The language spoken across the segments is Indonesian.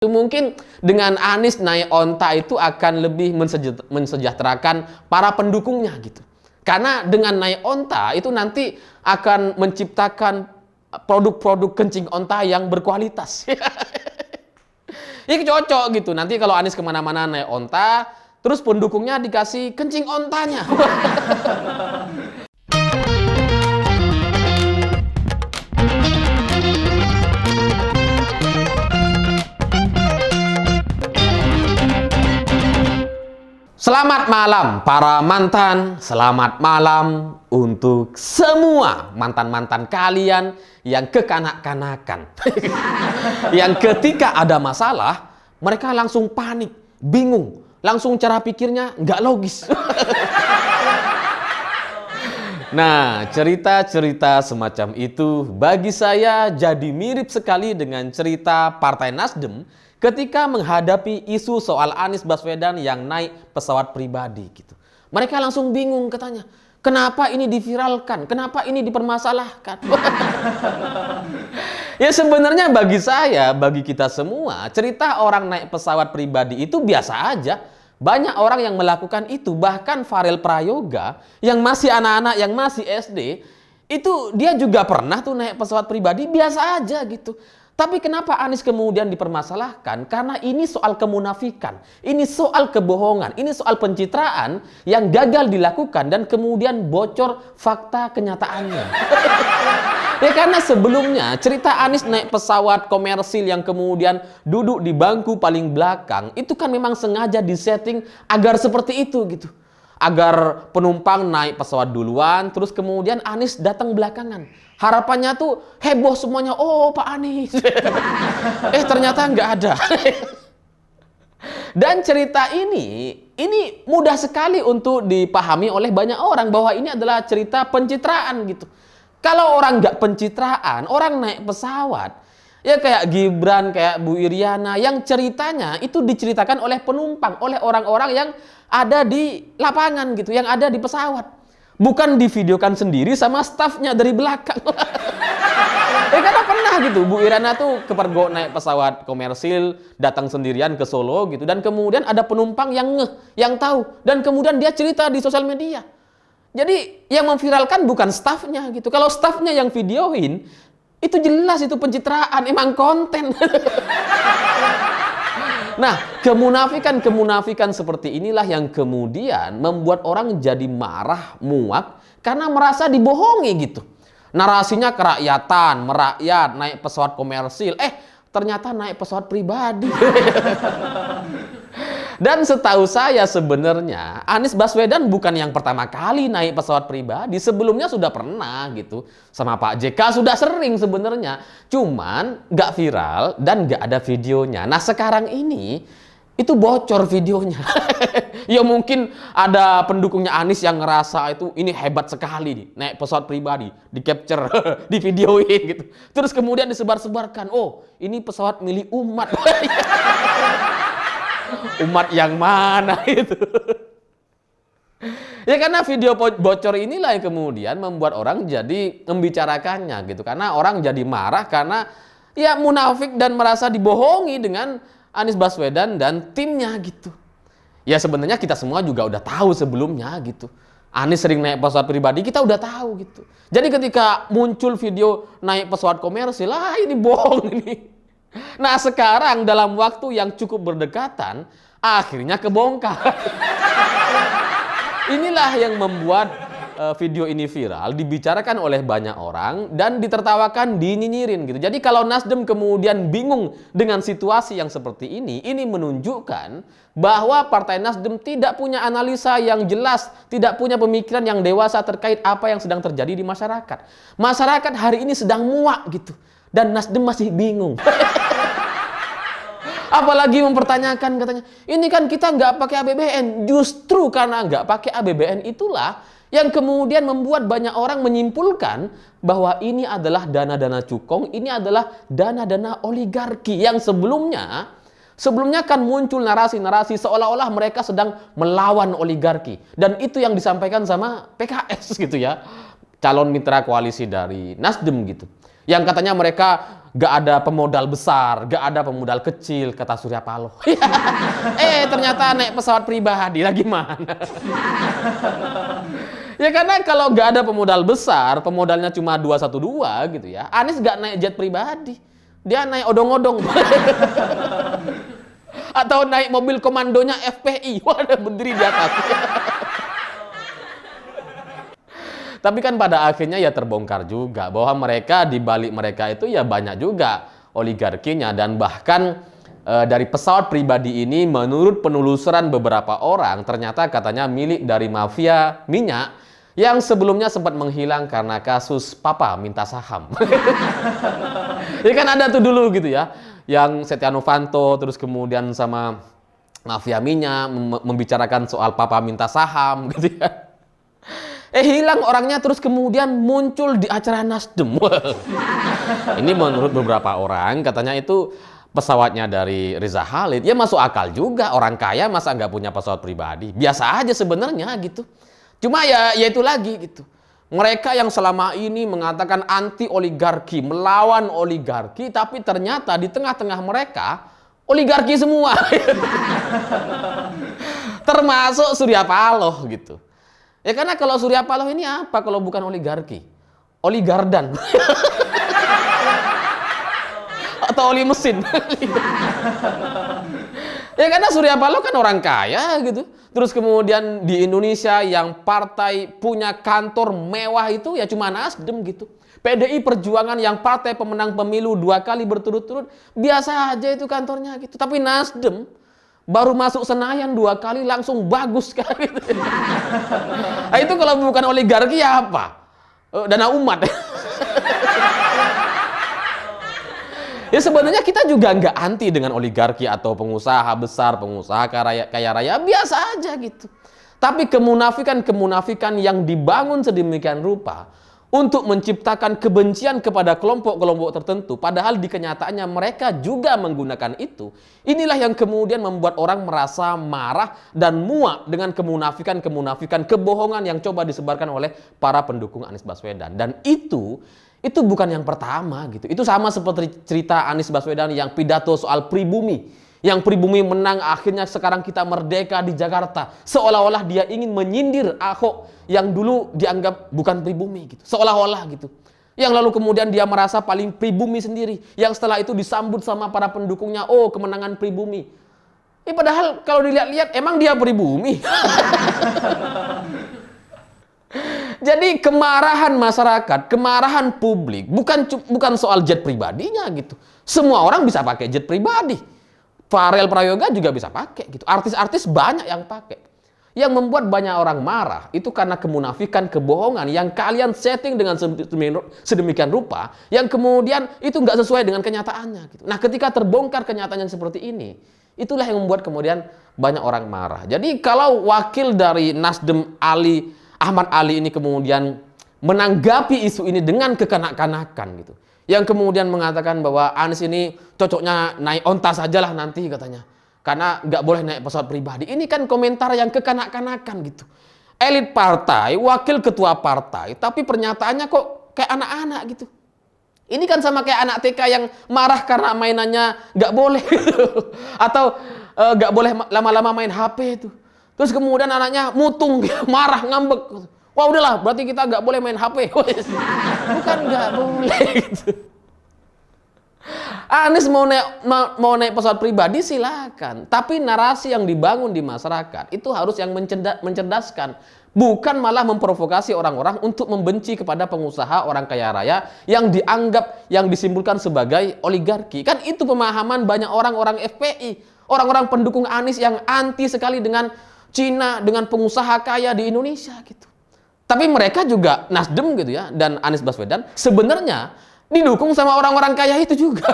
Mungkin dengan Anies naik onta itu akan lebih mensejahterakan para pendukungnya gitu. Karena dengan naik onta itu nanti akan menciptakan produk-produk kencing onta yang berkualitas. Ini cocok gitu. Nanti kalau Anies kemana-mana naik onta, terus pendukungnya dikasih kencing ontanya. Selamat malam para mantan, selamat malam untuk semua mantan-mantan kalian yang kekanak-kanakan. Yang ketika ada masalah, mereka langsung panik, bingung, langsung cara pikirnya nggak logis. Nah, cerita-cerita semacam itu bagi saya jadi mirip sekali dengan cerita Partai Nasdem ketika menghadapi isu soal Anies Baswedan yang naik pesawat pribadi gitu. Mereka langsung bingung katanya, kenapa ini diviralkan? Kenapa ini dipermasalahkan? Ya sebenarnya bagi saya, bagi kita semua, cerita orang naik pesawat pribadi itu biasa aja. Banyak orang yang melakukan itu, bahkan Farel Prayoga yang masih anak-anak, yang masih SD, itu dia juga pernah tuh naik pesawat pribadi, biasa aja gitu. Tapi kenapa Anies kemudian dipermasalahkan? Karena ini soal kemunafikan, ini soal kebohongan, ini soal pencitraan yang gagal dilakukan dan kemudian bocor fakta kenyataannya. Ya karena sebelumnya cerita Anies naik pesawat komersil yang kemudian duduk di bangku paling belakang itu kan memang sengaja disetting agar seperti itu gitu. Agar penumpang naik pesawat duluan, terus kemudian Anies datang belakangan. Harapannya tuh heboh semuanya, oh Pak Anies. Ternyata nggak ada. Dan cerita ini mudah sekali untuk dipahami oleh banyak orang bahwa ini adalah cerita pencitraan gitu. Kalau orang nggak pencitraan, orang naik pesawat, ya kayak Gibran, kayak Bu Iriana, yang ceritanya itu diceritakan oleh penumpang, oleh orang-orang yang ada di lapangan gitu, yang ada di pesawat. Bukan divideokan sendiri sama stafnya dari belakang. Karena pernah gitu, Bu Iriana tuh kepergok naik pesawat komersil, datang sendirian ke Solo gitu, dan kemudian ada penumpang yang yang tahu, dan kemudian dia cerita di sosial media. Jadi yang memviralkan bukan stafnya gitu. Kalau stafnya yang videoin, itu jelas itu pencitraan, emang konten. Nah, kemunafikan seperti inilah yang kemudian membuat orang jadi marah, muak, karena merasa dibohongi gitu. Narasinya kerakyatan, merakyat, naik pesawat komersil, ternyata naik pesawat pribadi. Dan setahu saya sebenarnya Anies Baswedan bukan yang pertama kali naik pesawat pribadi. Sebelumnya sudah pernah gitu. Sama Pak JK sudah sering sebenarnya. Cuman nggak viral dan nggak ada videonya. Nah sekarang ini itu bocor videonya. Ya mungkin ada pendukungnya Anies yang ngerasa itu ini hebat sekali nih. Naik pesawat pribadi, di capture, di videoin gitu. Terus kemudian disebar-sebarkan. Oh ini pesawat milik umat. Umat yang mana itu? Ya karena video bocor inilah yang kemudian membuat orang jadi membicarakannya gitu. Karena orang jadi marah karena ya munafik dan merasa dibohongi dengan Anies Baswedan dan timnya gitu. Ya sebenarnya kita semua juga udah tahu sebelumnya gitu. Anies sering naik pesawat pribadi, kita udah tahu gitu. Jadi ketika muncul video naik pesawat komersil, ini bohong ini. Nah sekarang dalam waktu yang cukup berdekatan, akhirnya kebongkar. Inilah yang membuat video ini viral, dibicarakan oleh banyak orang, dan ditertawakan, dinyinyirin gitu. Jadi kalau Nasdem kemudian bingung dengan situasi yang seperti ini menunjukkan bahwa Partai Nasdem tidak punya analisa yang jelas, tidak punya pemikiran yang dewasa terkait apa yang sedang terjadi di masyarakat. Masyarakat hari ini sedang muak gitu, dan Nasdem masih bingung. Apalagi mempertanyakan katanya, ini kan kita nggak pakai APBN. Justru karena nggak pakai APBN itulah yang kemudian membuat banyak orang menyimpulkan bahwa ini adalah dana-dana cukong, ini adalah dana-dana oligarki yang sebelumnya kan muncul narasi-narasi seolah-olah mereka sedang melawan oligarki. Dan itu yang disampaikan sama PKS gitu ya, calon mitra koalisi dari Nasdem gitu. Yang katanya mereka Gak ada pemodal besar, gak ada pemodal kecil, kata Surya Paloh. Ternyata naik pesawat pribadi lah, gimana? Ya karena kalau gak ada pemodal besar, pemodalnya cuma 212 gitu ya. Anies gak naik jet pribadi, dia naik odong-odong. Atau naik mobil komandonya FPI, wadah berdiri di atas. Tapi kan pada akhirnya ya terbongkar juga bahwa mereka, di balik mereka itu ya banyak juga oligarkinya, dan bahkan dari pesawat pribadi ini menurut penelusuran beberapa orang ternyata katanya milik dari mafia minyak yang sebelumnya sempat menghilang karena kasus papa minta saham. Ya kan ada tuh dulu gitu ya, yang Setia Novanto terus kemudian sama mafia minyak membicarakan soal papa minta saham gitu ya. Hilang orangnya, terus kemudian muncul di acara Nasdem. Ini menurut beberapa orang katanya itu pesawatnya dari Reza Khalid. Ya masuk akal juga, orang kaya masa nggak punya pesawat pribadi. Biasa aja sebenarnya gitu. Cuma ya itu lagi gitu. Mereka yang selama ini mengatakan anti oligarki, melawan oligarki, tapi ternyata di tengah-tengah mereka oligarki semua. Termasuk Surya Paloh gitu. Ya karena kalau Surya Paloh ini apa kalau bukan oligarki? Oligardan. Atau oli mesin. Ya karena Surya Paloh kan orang kaya gitu. Terus kemudian di Indonesia yang partai punya kantor mewah itu ya cuma Nasdem gitu. PDI Perjuangan yang partai pemenang pemilu 2 kali berturut-turut, biasa aja itu kantornya gitu. Tapi Nasdem baru masuk Senayan 2 kali langsung bagus sekali. Nah, itu kalau bukan oligarki ya apa? Dana umat. Ya sebenarnya kita juga nggak anti dengan oligarki atau pengusaha besar, pengusaha kaya raya, biasa aja gitu. Tapi kemunafikan yang dibangun sedemikian rupa untuk menciptakan kebencian kepada kelompok-kelompok tertentu, padahal di kenyataannya mereka juga menggunakan itu. Inilah yang kemudian membuat orang merasa marah dan muak dengan kemunafikan, kebohongan yang coba disebarkan oleh para pendukung Anies Baswedan. Dan itu bukan yang pertama gitu. Itu sama seperti cerita Anies Baswedan yang pidato soal pribumi. Yang pribumi menang, akhirnya sekarang kita merdeka di Jakarta. Seolah-olah dia ingin menyindir Ahok yang dulu dianggap bukan pribumi gitu. Seolah-olah gitu. Yang lalu kemudian dia merasa paling pribumi sendiri. Yang setelah itu disambut sama para pendukungnya, oh kemenangan pribumi. Padahal kalau dilihat-lihat emang dia pribumi. Jadi kemarahan masyarakat, kemarahan publik bukan soal jet pribadinya gitu. Semua orang bisa pakai jet pribadi. Farel Prayoga juga bisa pakai gitu. Artis-artis banyak yang pakai. Yang membuat banyak orang marah itu karena kemunafikan, kebohongan yang kalian setting dengan sedemikian rupa, yang kemudian itu nggak sesuai dengan kenyataannya gitu. Nah, ketika terbongkar kenyataan yang seperti ini, itulah yang membuat kemudian banyak orang marah. Jadi kalau wakil dari Nasdem Ahmad Ali ini kemudian menanggapi isu ini dengan kekanak-kanakan gitu. Yang kemudian mengatakan bahwa Anies ini cocoknya naik onta sajalah nanti katanya. Karena nggak boleh naik pesawat pribadi. Ini kan komentar yang kekanak-kanakan gitu. Elit partai, wakil ketua partai, tapi pernyataannya kok kayak anak-anak gitu. Ini kan sama kayak anak TK yang marah karena mainannya nggak boleh gitu. Atau nggak boleh lama-lama main HP itu. Terus kemudian anaknya mutung, marah, ngambek. Wah udahlah, berarti kita nggak boleh main HP. Bukan nggak boleh gitu. Anies mau naik pesawat pribadi silakan. Tapi narasi yang dibangun di masyarakat itu harus yang mencerdaskan. Bukan malah memprovokasi orang-orang untuk membenci kepada pengusaha orang kaya raya yang dianggap, yang disimpulkan sebagai oligarki. Kan itu pemahaman banyak orang-orang FPI. Orang-orang pendukung Anies yang anti sekali dengan Cina, dengan pengusaha kaya di Indonesia gitu. Tapi mereka juga Nasdem gitu ya, dan Anies Baswedan sebenarnya didukung sama orang-orang kaya itu juga.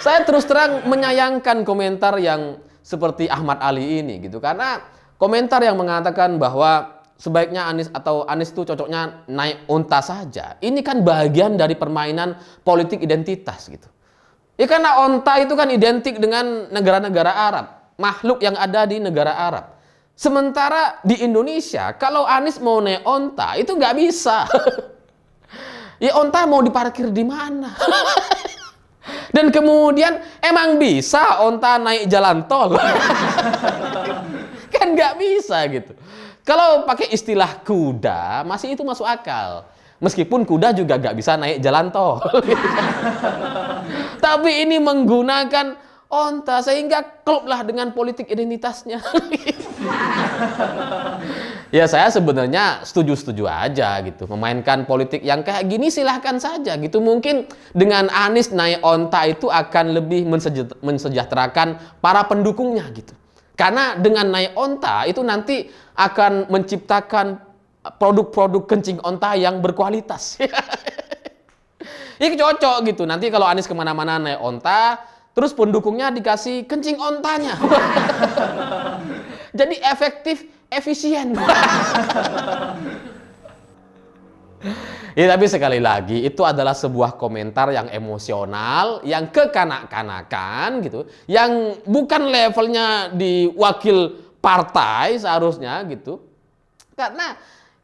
Saya terus terang menyayangkan komentar yang seperti Ahmad Ali ini gitu, karena komentar yang mengatakan bahwa sebaiknya Anies itu cocoknya naik unta saja. Ini kan bagian dari permainan politik identitas gitu. Ya karena unta itu kan identik dengan negara-negara Arab, makhluk yang ada di negara Arab. Sementara di Indonesia, kalau Anies mau naik onta, itu nggak bisa. Ya onta mau diparkir di mana? Dan kemudian emang bisa onta naik jalan tol? Kan nggak bisa gitu. Kalau pakai istilah kuda, masih itu masuk akal. Meskipun kuda juga nggak bisa naik jalan tol. Tapi ini menggunakan onta, sehingga klublah dengan politik identitasnya. Ya saya sebenarnya setuju-setuju aja gitu. Memainkan politik yang kayak gini silahkan saja gitu. Mungkin dengan Anies naik onta itu akan lebih mensejahterakan para pendukungnya gitu. Karena dengan naik onta itu nanti akan menciptakan produk-produk kencing onta yang berkualitas. Ini cocok gitu. Nanti kalau Anies kemana-mana naik onta, terus pendukungnya dikasih kencing ontanya. Jadi efektif, efisien. Ya, tapi sekali lagi itu adalah sebuah komentar yang emosional, yang kekanak-kanakan gitu, yang bukan levelnya di wakil partai seharusnya gitu. Karena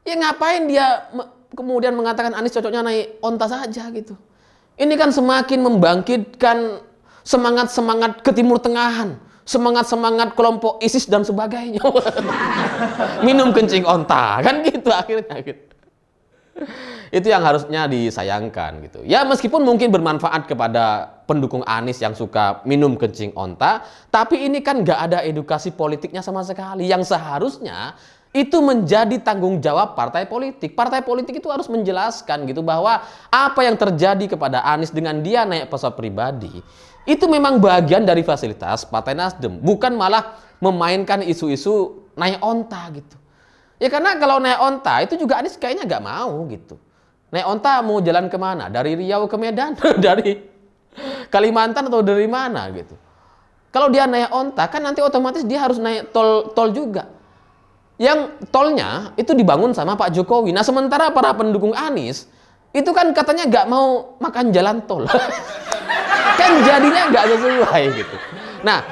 ya ngapain dia kemudian mengatakan Anies cocoknya naik onta saja gitu. Ini kan semakin membangkitkan semangat-semangat ke Timur Tengahan, semangat-semangat kelompok ISIS dan sebagainya. Minum kencing onta, kan gitu akhirnya gitu. Itu yang harusnya disayangkan gitu. Ya meskipun mungkin bermanfaat kepada pendukung Anies yang suka minum kencing onta, tapi ini kan nggak ada edukasi politiknya sama sekali. Yang seharusnya itu menjadi tanggung jawab partai politik. Partai politik itu harus menjelaskan gitu bahwa apa yang terjadi kepada Anies dengan dia naik pesawat pribadi itu memang bagian dari fasilitas Partai Nasdem, bukan malah memainkan isu-isu naik onta gitu. Ya karena kalau naik onta itu juga Anies kayaknya nggak mau gitu. Naik onta mau jalan kemana? Dari Riau ke Medan? Dari Kalimantan atau dari mana gitu. Kalau dia naik onta kan nanti otomatis dia harus naik tol juga. Yang tolnya itu dibangun sama Pak Jokowi. Nah sementara para pendukung Anies itu kan katanya nggak mau makan jalan tol. Kan jadinya nggak sesuai gitu. Nah,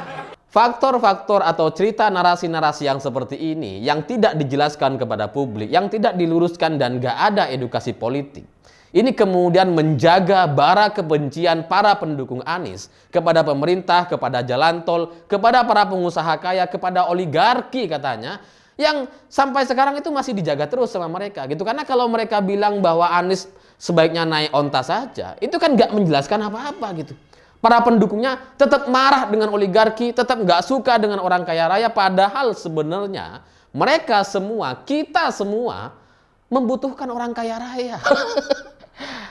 faktor-faktor atau cerita narasi-narasi yang seperti ini yang tidak dijelaskan kepada publik, yang tidak diluruskan dan nggak ada edukasi politik, ini kemudian menjaga bara kebencian para pendukung Anies kepada pemerintah, kepada jalan tol, kepada para pengusaha kaya, kepada oligarki katanya, yang sampai sekarang itu masih dijaga terus sama mereka gitu. Karena kalau mereka bilang bahwa Anies sebaiknya naik onta saja, itu kan nggak menjelaskan apa-apa gitu. Para pendukungnya tetap marah dengan oligarki, tetap nggak suka dengan orang kaya raya, padahal sebenarnya mereka semua, kita semua membutuhkan orang kaya raya.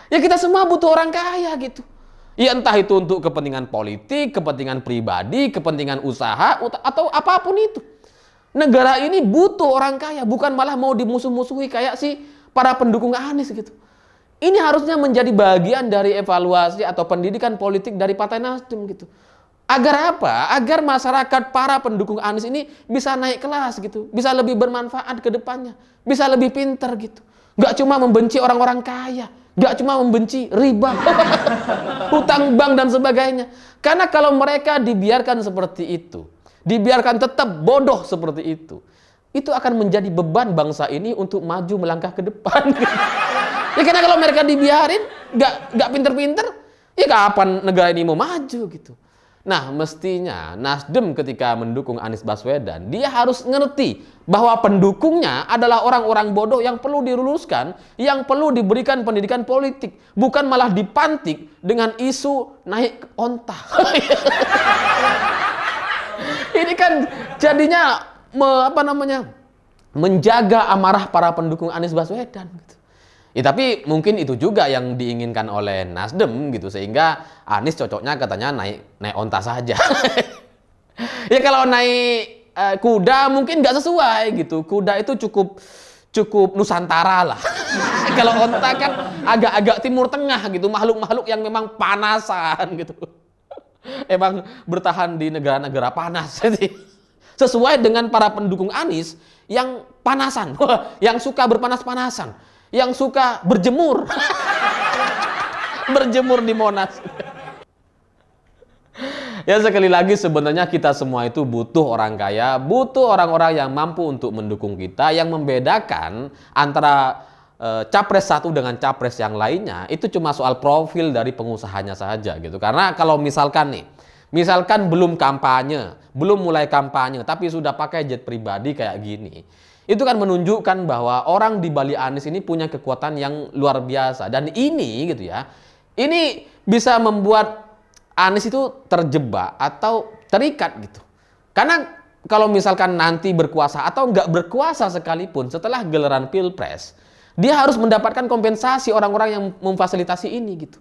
Ya kita semua butuh orang kaya gitu. Ya entah itu untuk kepentingan politik, kepentingan pribadi, kepentingan usaha, atau apapun itu. Negara ini butuh orang kaya, bukan malah mau dimusuh-musuhi kayak si para pendukung Anies gitu. Ini harusnya menjadi bagian dari evaluasi atau pendidikan politik dari Partai Nasdem gitu. Agar apa? Agar masyarakat para pendukung Anies ini bisa naik kelas gitu, bisa lebih bermanfaat ke depannya, bisa lebih pintar gitu. Nggak cuma membenci orang-orang kaya, nggak cuma membenci riba, hutang bank dan sebagainya. Karena kalau mereka dibiarkan seperti itu, dibiarkan tetap bodoh seperti itu akan menjadi beban bangsa ini untuk maju melangkah ke depan. Ya karena kalau mereka dibiarin, nggak pinter-pinter, ya kapan negara ini mau maju gitu. Nah mestinya Nasdem ketika mendukung Anies Baswedan, dia harus ngerti bahwa pendukungnya adalah orang-orang bodoh yang perlu diluluskan, yang perlu diberikan pendidikan politik, bukan malah dipantik dengan isu naik onta. Ini kan jadinya menjaga amarah para pendukung Anies Baswedan gitu. Ya tapi mungkin itu juga yang diinginkan oleh Nasdem gitu, sehingga Anies cocoknya katanya naik onta saja. Ya kalau naik kuda mungkin nggak sesuai gitu. Kuda itu cukup Nusantara lah. Kalau onta kan agak-agak Timur Tengah gitu, makhluk-makhluk yang memang panasan gitu. Emang bertahan di negara-negara panas. Sesuai dengan para pendukung Anies yang panasan, yang suka berpanas-panasan, yang suka berjemur. Berjemur di Monas. Ya sekali lagi sebenarnya kita semua itu butuh orang kaya, butuh orang-orang yang mampu untuk mendukung kita, yang membedakan antara capres satu dengan capres yang lainnya itu cuma soal profil dari pengusahanya saja gitu. Karena kalau misalkan belum kampanye, belum mulai kampanye, tapi sudah pakai jet pribadi kayak gini, itu kan menunjukkan bahwa orang di balik Anies ini punya kekuatan yang luar biasa. Dan ini gitu ya, ini bisa membuat Anies itu terjebak atau terikat gitu. Karena kalau misalkan nanti berkuasa atau nggak berkuasa sekalipun setelah gelaran Pilpres, dia harus mendapatkan kompensasi orang-orang yang memfasilitasi ini gitu.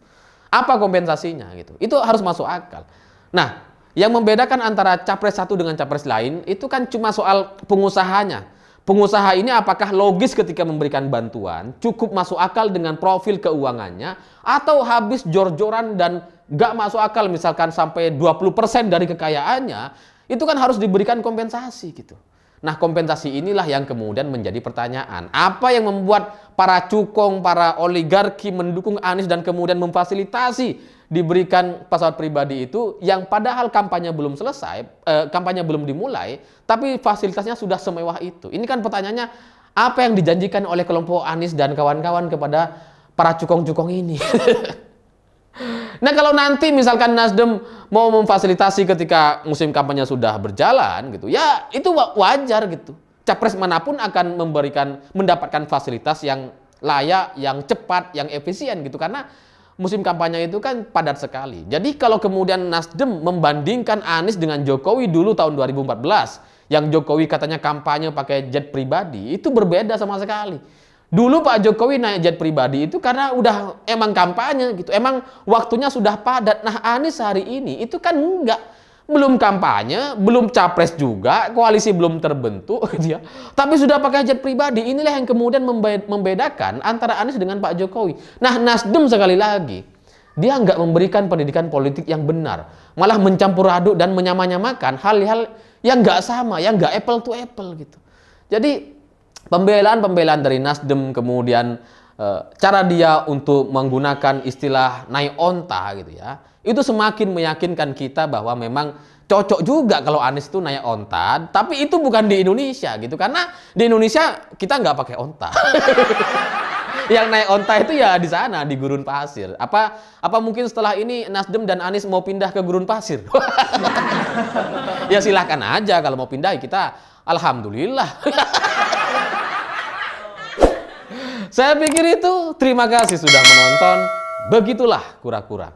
Apa kompensasinya gitu? Itu harus masuk akal. Nah, yang membedakan antara capres satu dengan capres lain itu kan cuma soal pengusahanya. Pengusaha ini apakah logis ketika memberikan bantuan, cukup masuk akal dengan profil keuangannya, atau habis jor-joran dan nggak masuk akal misalkan sampai 20% dari kekayaannya, itu kan harus diberikan kompensasi gitu. Nah, kompensasi inilah yang kemudian menjadi pertanyaan. Apa yang membuat para cukong, para oligarki mendukung Anies dan kemudian memfasilitasi diberikan pesawat pribadi itu yang padahal kampanye belum selesai, kampanye belum dimulai, tapi fasilitasnya sudah semewah itu. Ini kan pertanyaannya, apa yang dijanjikan oleh kelompok Anies dan kawan-kawan kepada para cukong-cukong ini? Nah, kalau nanti misalkan Nasdem mau memfasilitasi ketika musim kampanye sudah berjalan gitu, ya itu wajar gitu. Capres manapun akan mendapatkan fasilitas yang layak, yang cepat, yang efisien gitu, karena musim kampanye itu kan padat sekali. Jadi kalau kemudian Nasdem membandingkan Anies dengan Jokowi dulu tahun 2014, yang Jokowi katanya kampanye pakai jet pribadi, itu berbeda sama sekali. Dulu Pak Jokowi naik jet pribadi itu karena udah emang kampanye gitu. Emang waktunya sudah padat. Nah, Anies hari ini itu kan enggak. Belum kampanye, belum capres juga, koalisi belum terbentuk gitu ya. Tapi sudah pakai jet pribadi. Inilah yang kemudian membedakan antara Anies dengan Pak Jokowi. Nah, Nasdem sekali lagi, dia nggak memberikan pendidikan politik yang benar. Malah mencampur aduk dan menyamanyamakan hal-hal yang nggak sama, yang nggak apple to apple gitu. Jadi pembelaan dari Nasdem, kemudian cara dia untuk menggunakan istilah naik onta gitu ya, itu semakin meyakinkan kita bahwa memang cocok juga kalau Anies itu naik onta, tapi itu bukan di Indonesia gitu, karena di Indonesia kita nggak pakai onta. Yang naik onta itu ya di sana, di gurun pasir. Apa mungkin setelah ini Nasdem dan Anies mau pindah ke gurun pasir? Ya silahkan aja, kalau mau pindah kita alhamdulillah. Saya pikir itu. Terima kasih sudah menonton. Begitulah kura-kura.